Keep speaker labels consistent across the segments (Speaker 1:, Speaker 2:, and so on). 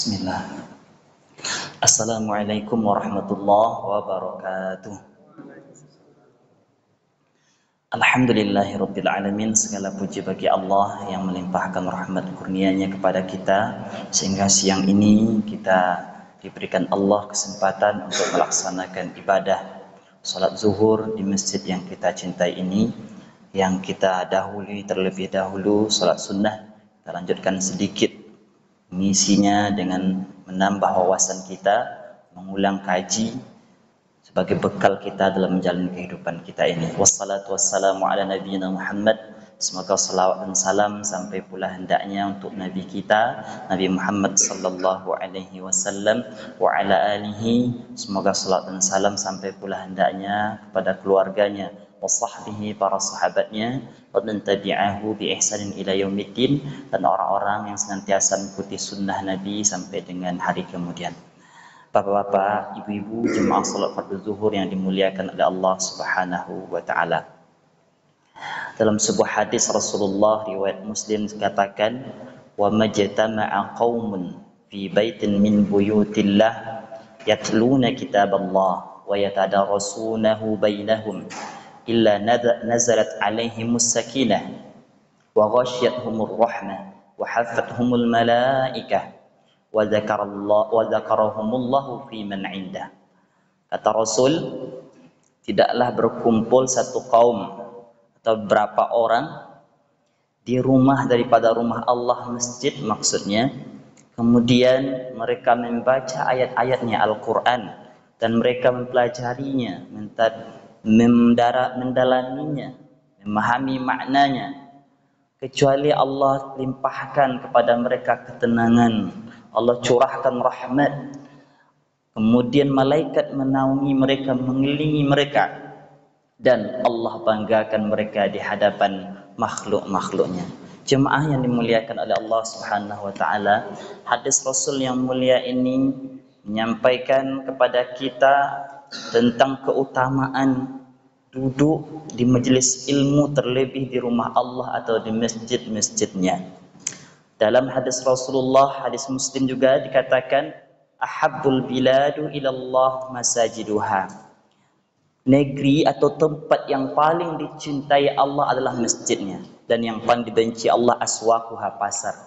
Speaker 1: Bismillah. Assalamualaikum warahmatullahi wabarakatuh. Alhamdulillahirabbil alamin. Segala puji bagi Allah yang melimpahkan rahmat kurnia-Nya kepada kita sehingga siang ini kita diberikan Allah kesempatan untuk melaksanakan ibadah salat zuhur di masjid yang kita cintai ini, yang kita dahului terlebih dahulu salat sunnah. Kita lanjutkan sedikit mengisinya dengan menambah wawasan kita, mengulang kaji sebagai bekal kita dalam menjalani kehidupan kita ini. Wassalatu wassalamu ala nabiyina Muhammad. Semoga salawat dan salam sampai pula hendaknya untuk Nabi kita, Nabi Muhammad sallallahu alaihi wasallam wa ala alihi. Semoga salawat dan salam sampai pula hendaknya kepada keluarganya, wasahbihi, para sahabatnya, dan tabi'ahu bi ihsanin ila yaumiddin, dan orang-orang yang senantiasa mengikuti sunnah Nabi sampai dengan hari kemudian. Bapak-bapak, ibu-ibu, jemaah salat fardu zuhur yang dimuliakan oleh Allah Subhanahu wa taala. Dalam sebuah hadis Rasulullah riwayat Muslim dikatakan, "Wa majtama'a qaumun fi baitin min buyutillah yatluna kitaballah wa yatadarasunahu bainahum illa nazalat alaihimus sakinah wa ghasyiyatuhumur rahmah wa haffathumul malaikah wa dzakarahumullahu fi man 'indah." Kata Rasul, tidaklah berkumpul satu kaum atau beberapa orang di rumah daripada rumah Allah, masjid maksudnya, kemudian mereka membaca ayat-ayatnya Al-Quran dan mereka mempelajarinya, mendalaminya, memahami maknanya, kecuali Allah limpahkan kepada mereka ketenangan, Allah curahkan rahmat, kemudian malaikat menaungi mereka, mengelilingi mereka, dan Allah banggakan mereka di hadapan makhluk-makhluknya. Jemaah yang dimuliakan oleh Allah Subhanahu wa taala, hadis Rasul yang mulia ini menyampaikan kepada kita tentang keutamaan duduk di majelis ilmu, terlebih di rumah Allah atau di masjid-masjidnya. Dalam hadis Rasulullah, hadis Muslim juga dikatakan, ahabbul biladu ilallah masajiduha. Negeri atau tempat yang paling dicintai Allah adalah masjidnya, dan yang paling dibenci Allah aswaquha, pasar.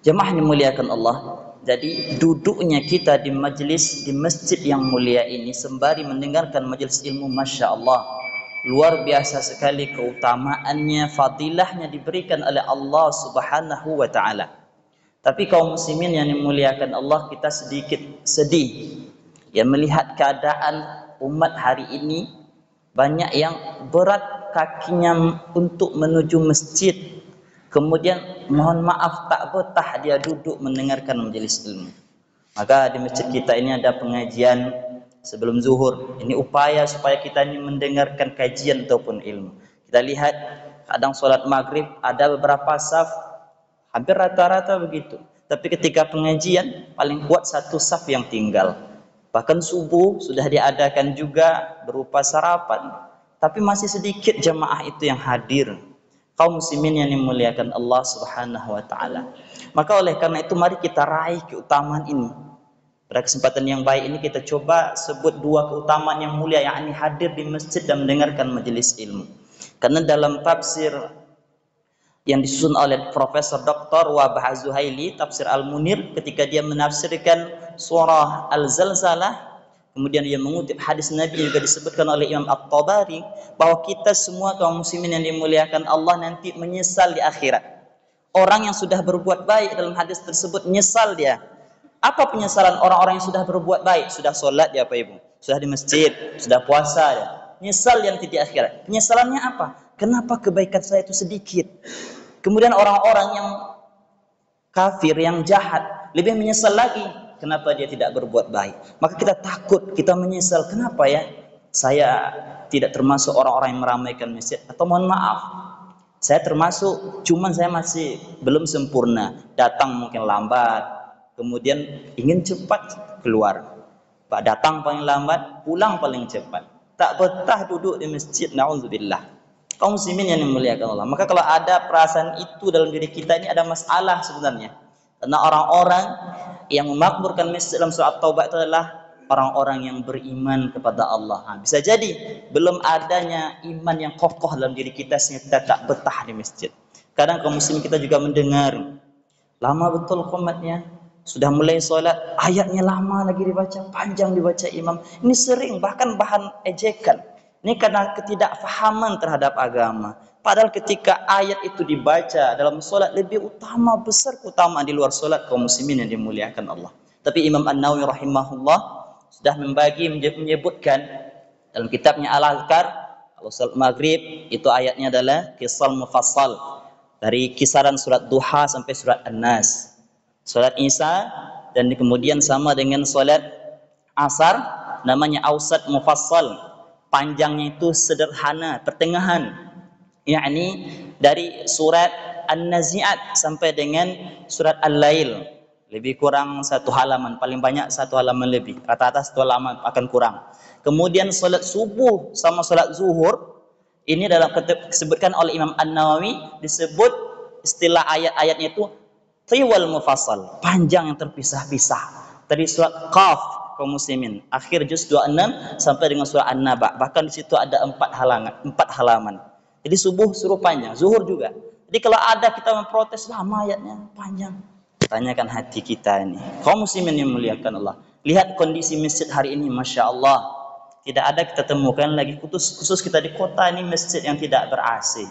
Speaker 1: Jemaah dimuliakan Allah, jadi duduknya kita di majlis, di masjid yang mulia ini sembari mendengarkan majelis ilmu, Masya Allah, luar biasa sekali keutamaannya, fadilahnya diberikan oleh Allah Subhanahu wa ta'ala. Tapi kaum muslimin yang dimuliakan Allah, kita sedikit sedih ya melihat keadaan umat hari ini. Banyak yang berat kakinya untuk menuju masjid, kemudian mohon maaf tak betah dia duduk mendengarkan majelis ilmu. Maka di masjid kita ini ada pengajian sebelum zuhur. Ini upaya supaya kita ini mendengarkan kajian ataupun ilmu. Kita lihat kadang sholat maghrib ada beberapa saf, hampir rata-rata begitu. Tapi ketika pengajian paling kuat satu saf yang tinggal. Bahkan subuh sudah diadakan juga berupa sarapan, tapi masih sedikit jemaah itu yang hadir. Kaum muslimin yang dimuliakan Allah Subhanahu wa taala. Maka oleh karena itu mari kita raih keutamaan ini. Pada kesempatan yang baik ini kita coba sebut dua keutamaan yang mulia, yakni hadir di masjid dan mendengarkan majelis ilmu. Karena dalam tafsir yang disusun oleh Profesor Dr. Wahbah Az-Zuhaili, tafsir Al-Munir, ketika dia menafsirkan surah Al-Zalzalah, kemudian dia mengutip hadis Nabi juga disebutkan oleh Imam At-Tabari, bahwa kita semua kaum muslimin yang dimuliakan Allah nanti menyesal di akhirat. Orang yang sudah berbuat baik dalam hadis tersebut menyesal dia. Apa penyesalan orang-orang yang sudah berbuat baik? Sudah sholat ya Pak Ibu, sudah di masjid, sudah puasa ya. Nyesal yang nanti di akhirat. Penyesalannya apa? Kenapa kebaikan saya itu sedikit? Kemudian orang-orang yang kafir, yang jahat, lebih menyesal lagi. Kenapa dia tidak berbuat baik? Maka kita takut, kita menyesal. Kenapa ya? Saya tidak termasuk orang-orang yang meramaikan masjid. Atau mohon maaf, saya termasuk, cuman saya masih belum sempurna. Datang mungkin lambat, kemudian ingin cepat keluar. Pak datang paling lambat, pulang paling cepat. Tak betah duduk di masjid, na'udzubillah. Kaum muslimin yang dimuliakan Allah. Maka kalau ada perasaan itu dalam diri kita, ini ada masalah sebenarnya. Karena orang-orang yang memakmurkan masjid dalam surat Taubah itu adalah orang-orang yang beriman kepada Allah. Bisa jadi belum adanya iman yang kokoh dalam diri kita sehingga kita tak betah di masjid. Kadang kaum muslim kita juga mendengar lama betul qomatnya, sudah mulai solat ayatnya lama lagi dibaca, panjang dibaca imam. Ini sering bahkan bahan ejekan. Ini karena ketidakfahaman terhadap agama. Padahal ketika ayat itu dibaca dalam solat lebih utama, besar keutamaan di luar solat kaum muslimin yang dimuliakan Allah. Tapi Imam An-Nawawi rahimahullah sudah menyebutkan dalam kitabnya Al-Azkar, kalau salat maghrib itu ayatnya adalah qisal mufassal, dari kisaran surat Duha sampai surat An-Nas. Salat Isya dan kemudian sama dengan salat Asar namanya Ausat Mufassal. Panjangnya itu sederhana, pertengahan. Yakni dari surat An-Nazi'at sampai dengan surat Al-Lail. Lebih kurang satu halaman, paling banyak satu halaman lebih. Rata-rata satu halaman akan kurang. Kemudian salat subuh sama salat zuhur, ini dalam disebutkan oleh Imam An-Nawawi, disebut istilah ayat-ayatnya itu tiwal mufassal, panjang yang terpisah-pisah. Dari surat Qaf kaum muslimin, akhir juz 26 sampai dengan surat An-Naba. Bahkan di situ ada 4 halaman. Jadi subuh suruh panjang, zuhur juga. Jadi kalau ada kita memprotes lama ayatnya, panjang. Tanyakan hati kita ini. Kaum muslimin yang muliakan Allah. Lihat kondisi masjid hari ini, Masya Allah. Tidak ada kita temukan lagi, khusus kita di kota ini masjid yang tidak ber-AC.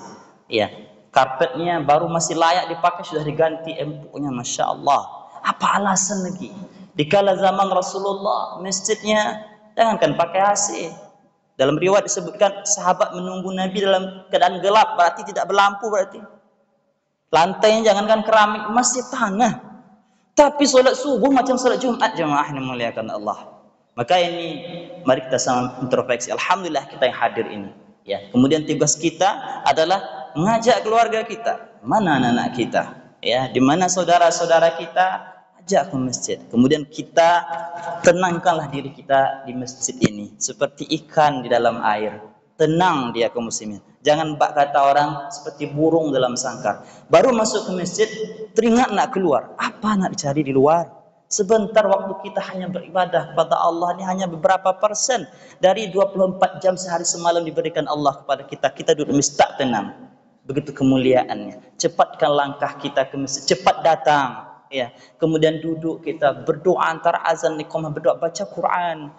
Speaker 1: Ya, karpetnya baru masih layak dipakai sudah diganti empuknya, Masya Allah. Apa alasan lagi? Dikala zaman Rasulullah masjidnya jangankan pakai AC. Dalam riwayat disebutkan sahabat menunggu Nabi dalam keadaan gelap, berarti tidak berlampu berarti. Lantainya jangankan keramik, masih tanah. Tapi solat subuh macam solat Jumat, jemaah yang memuliakan Allah. Maka ini mari kita sama introspeksi. Alhamdulillah kita yang hadir ini. Ya, kemudian tugas kita adalah mengajak keluarga kita. Mana anak-anak kita? Ya, di mana saudara-saudara kita? Ajak ke masjid. Kemudian kita tenangkanlah diri kita di masjid ini seperti ikan di dalam air. Tenang dia kaum muslimin. Jangan bak kata orang seperti burung dalam sangkar. Baru masuk ke masjid, teringat nak keluar. Apa nak dicari di luar? Sebentar waktu kita hanya beribadah kepada Allah ini hanya beberapa persen dari 24 jam sehari semalam diberikan Allah kepada kita. Kita duduk masjid tak tenang. Begitu kemuliaannya. Cepatkan langkah kita ke masjid. Cepat datang. Ya. Kemudian duduk kita berdoa antara azan iqamah, berdoa baca Quran.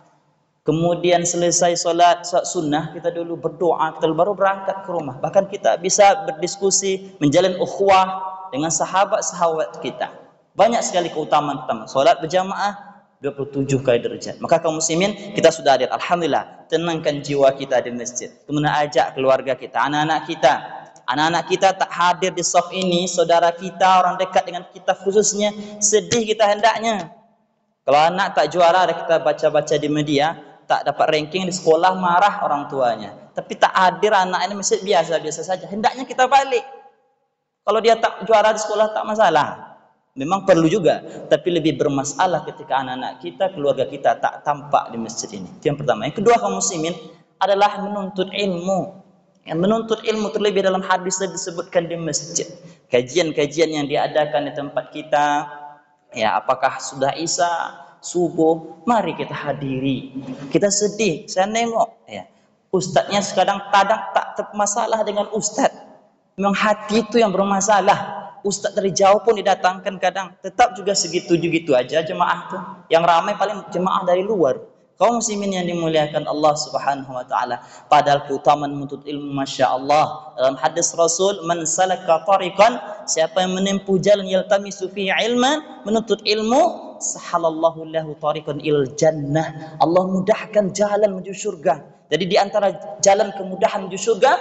Speaker 1: Kemudian selesai solat sunnah kita dulu berdoa, kita baru berangkat ke rumah. Bahkan kita bisa berdiskusi, menjalin ukhuwah dengan sahabat-sahabat kita. Banyak sekali keutamaan pertama. Solat berjamaah 27 kali derajat. Maka kaum muslimin kita sudah hadir. Alhamdulillah, tenangkan jiwa kita di masjid. Kemudian ajak keluarga kita, anak-anak kita. Anak-anak kita tak hadir di saf ini, saudara kita, orang dekat dengan kita khususnya, sedih kita hendaknya. Kalau anak tak juara, ada kita baca-baca di media, tak dapat ranking di sekolah, marah orang tuanya. Tapi tak hadir anak ini masjid, biasa-biasa saja. Hendaknya kita balik. Kalau dia tak juara di sekolah tak masalah. Memang perlu juga, tapi lebih bermasalah ketika anak-anak kita, keluarga kita tak tampak di masjid ini. Itu yang pertama. Yang kedua kaum muslimin adalah menuntut ilmu. Yang menuntut ilmu terlebih dalam hadis disebutkan di masjid. Kajian-kajian yang diadakan di tempat kita, ya apakah sudah Isya, subuh, mari kita hadiri. Kita sedih, saya nengok, ya ustadznya kadang tak termasalah dengan ustadz. Memang hati itu yang bermasalah. Ustadz dari jauh pun didatangkan kadang, tetap juga segitu-gitu aja jemaah tuh. Yang ramai paling jemaah dari luar. Kaum muslimin yang dimuliakan Allah Subhanahu wa taala. Padahal keutamaan menuntut ilmu, Masya Allah. Dalam hadis Rasul, man salaka tariqan, siapa yang menempuh jalan yaltamisu fihi ilman, menuntut ilmu, sahalallahu lahu tariqan il jannah. Allah mudahkan jalan menuju surga. Jadi di antara jalan kemudahan menuju surga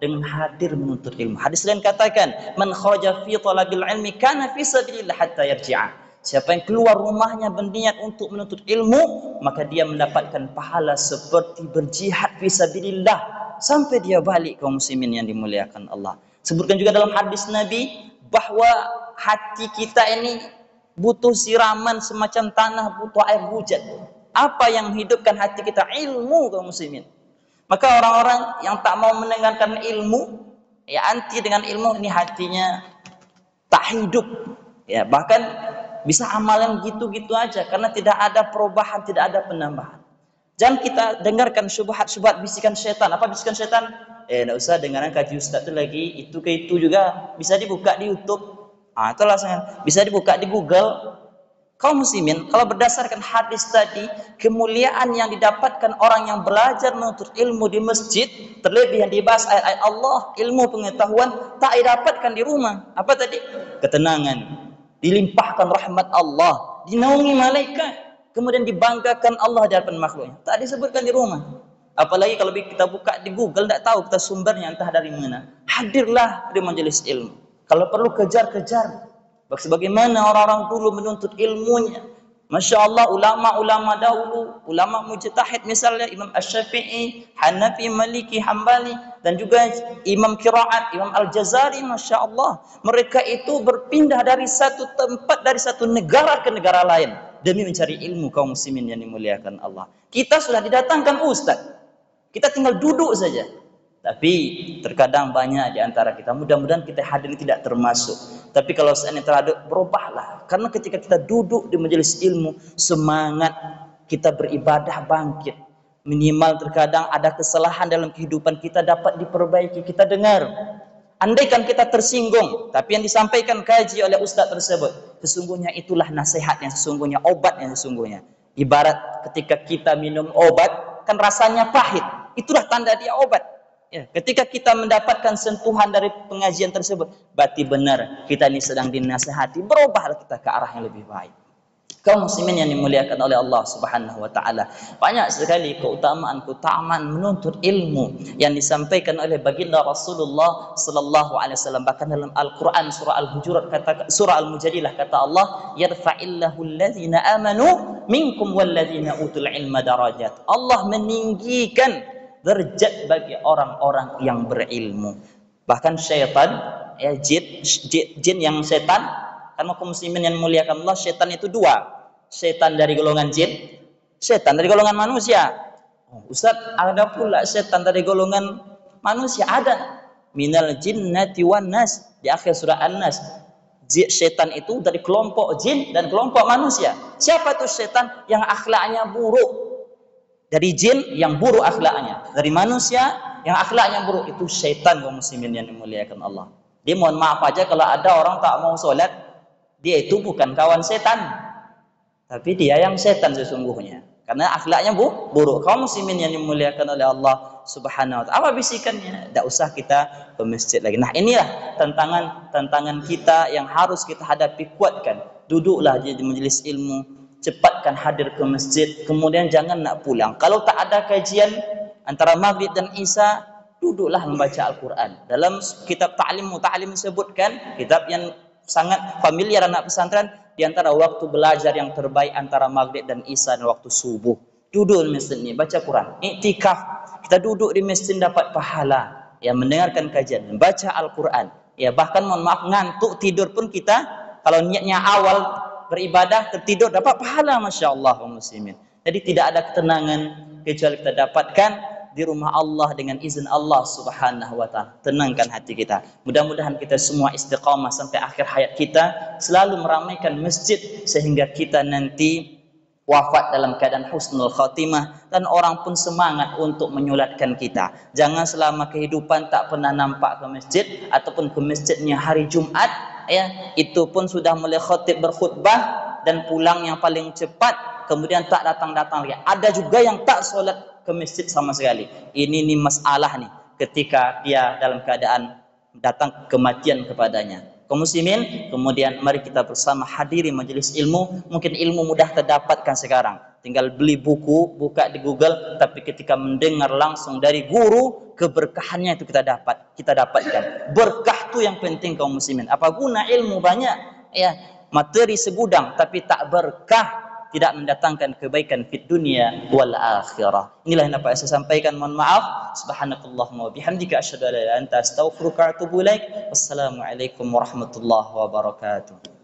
Speaker 1: dengan hadir menuntut ilmu. Hadis lain katakan, man kharaja fi talabil ilmi kana fi sabilillah hatta yarji'a. Siapa yang keluar rumahnya berniat untuk menuntut ilmu, maka dia mendapatkan pahala seperti berjihad fisabilillah sampai dia balik kaum muslimin yang dimuliakan Allah. Sebutkan juga dalam hadis Nabi bahwa hati kita ini butuh siraman semacam tanah, butuh air hujan. Apa yang hidupkan hati kita? Ilmu kaum muslimin. Maka orang-orang yang tak mau mendengarkan ilmu, ya anti dengan ilmu, ini hatinya tak hidup. Ya, bahkan bisa amalan gitu-gitu aja karena tidak ada perubahan, tidak ada penambahan. Jangan kita dengarkan syubhat-syubhat bisikan setan. Apa bisikan setan? Enggak usah dengarkan kaji ustaz itu lagi, itu ke itu juga bisa dibuka di YouTube. Itulah sangat bisa dibuka di Google. Kaum muslimin, kalau berdasarkan hadis tadi, kemuliaan yang didapatkan orang yang belajar menuntut ilmu di masjid, terlebih yang dibahas ayat-ayat Allah, ilmu pengetahuan, tak didapatkan di rumah. Apa tadi? Ketenangan, dilimpahkan rahmat Allah, dinaungi malaikat, kemudian dibanggakan Allah di hadapan makhluknya. Tak disebutkan di rumah. Apalagi kalau kita buka di Google, tak tahu kita sumbernya entah dari mana. Hadirlah di majelis ilmu. Kalau perlu kejar-kejar. Sebagaimana orang-orang dulu menuntut ilmunya. Masya Allah, ulama-ulama dahulu, ulama mujtahid misalnya Imam Asy-Syafi'i, Hanafi, Maliki, Hambali, dan juga Imam Qiraat, Imam Al-Jazari, Masya Allah. Mereka itu berpindah dari satu tempat, dari satu negara ke negara lain demi mencari ilmu. Kaum muslimin yang dimuliakan Allah. Kita sudah didatangkan ustaz. Kita tinggal duduk saja. Tapi terkadang banyak di antara kita, mudah-mudahan kita hadir tidak termasuk. Tapi kalau seandainya terhadap, berubahlah. Karena ketika kita duduk di majelis ilmu, semangat kita beribadah bangkit. Minimal terkadang ada kesalahan dalam kehidupan kita dapat diperbaiki, kita dengar. Andaikan kita tersinggung, tapi yang disampaikan kaji oleh ustaz tersebut, sesungguhnya itulah nasihat yang sesungguhnya, obat yang sesungguhnya. Ibarat ketika kita minum obat, kan rasanya pahit. Itulah tanda dia obat. Ya, ketika kita mendapatkan sentuhan dari pengajian tersebut, berarti benar kita ini sedang dinasihati, berubahlah kita ke arah yang lebih baik. Kaum muslimin yang dimuliakan oleh Allah Subhanahu wa taala, banyak sekali keutamaan menuntut ilmu yang disampaikan oleh baginda Rasulullah sallallahu alaihi wasallam. Bahkan dalam Al-Qur'an surah Al-Hujurat, surah Al-Mujadilah, kata Allah, yarfa'illahu alladhina amanu minkum walladzina utul ilma darajat. Allah meninggikan derajat bagi orang-orang yang berilmu. Bahkan syaitan, ya, jin yang setan, karena kaum muslimin yang muliakan Allah, syaitan itu dua. Syaitan dari golongan jin, syaitan dari golongan manusia. Ustaz, ada pula syaitan dari golongan manusia, ada. Minal jinnati wan nas, di akhir surah An-Nas. Syaitan itu dari kelompok jin dan kelompok manusia. Siapa itu syaitan? Yang akhlaknya buruk. Dari jin yang buruk akhlaknya, dari manusia yang akhlaknya buruk, itu syaitan. Kaum muslimin yang dimuliakan Allah. Dia mohon maaf aja kalau ada orang tak mau sholat, dia itu bukan kawan setan, tapi dia yang setan sesungguhnya, karena akhlaknya buruk. Kaum muslimin yang dimuliakan oleh Allah Subhanahu wa taala, apa bisikannya? Tak usah kita ke masjid lagi. Nah, inilah tantangan kita yang harus kita hadapi, kuatkan. Duduklah di majelis ilmu, cepatkan hadir ke masjid, kemudian jangan nak pulang. Kalau tak ada kajian antara maghrib dan isya, duduklah membaca Al-Quran. Dalam kitab Ta'lim Muta'alim disebutkan, kitab yang sangat familiar anak pesantren, di antara waktu belajar yang terbaik antara maghrib dan isya dan waktu subuh. Duduk di masjid ini, baca Quran, iktikaf. Kita duduk di masjid dapat pahala, ya, mendengarkan kajian, membaca Al-Quran. Ya, bahkan mohon maaf, ngantuk tidur pun kita, kalau niatnya awal beribadah tertidur dapat pahala, Masya Allah, kaum muslimin. Jadi tidak ada ketenangan kecuali kita dapatkan di rumah Allah dengan izin Allah Subhanahu wa taala. Tenangkan hati kita. Mudah-mudahan kita semua istiqamah sampai akhir hayat kita, selalu meramaikan masjid sehingga kita nanti wafat dalam keadaan husnul khatimah dan orang pun semangat untuk menyulatkan kita. Jangan selama kehidupan tak pernah nampak ke masjid, ataupun ke masjidnya hari Jumat, ya, itu pun sudah mulai khatib berkhutbah dan pulang yang paling cepat, kemudian tak datang-datang lagi. Ada juga yang tak solat ke masjid sama sekali. Ini masalah nih, ketika dia dalam keadaan datang kematian kepadanya. Kaum muslimin, kemudian mari kita bersama hadiri majelis ilmu. Mungkin ilmu mudah terdapatkan sekarang, tinggal beli buku, buka di Google, tapi ketika mendengar langsung dari guru, keberkahannya itu kita dapatkan. Berkah itu yang penting kaum muslimin. Apa guna ilmu banyak, ya, materi segudang, tapi tak berkah, tidak mendatangkan kebaikan fid dunia wal akhirah. Inilah yang dapat saya sampaikan. Mohon maaf. Subhanakallahumma wa bihamdika asyhadu an la ilaha illa anta astaghfiruka wa atubu ilaik. Wassalamualaikum warahmatullahi wabarakatuh.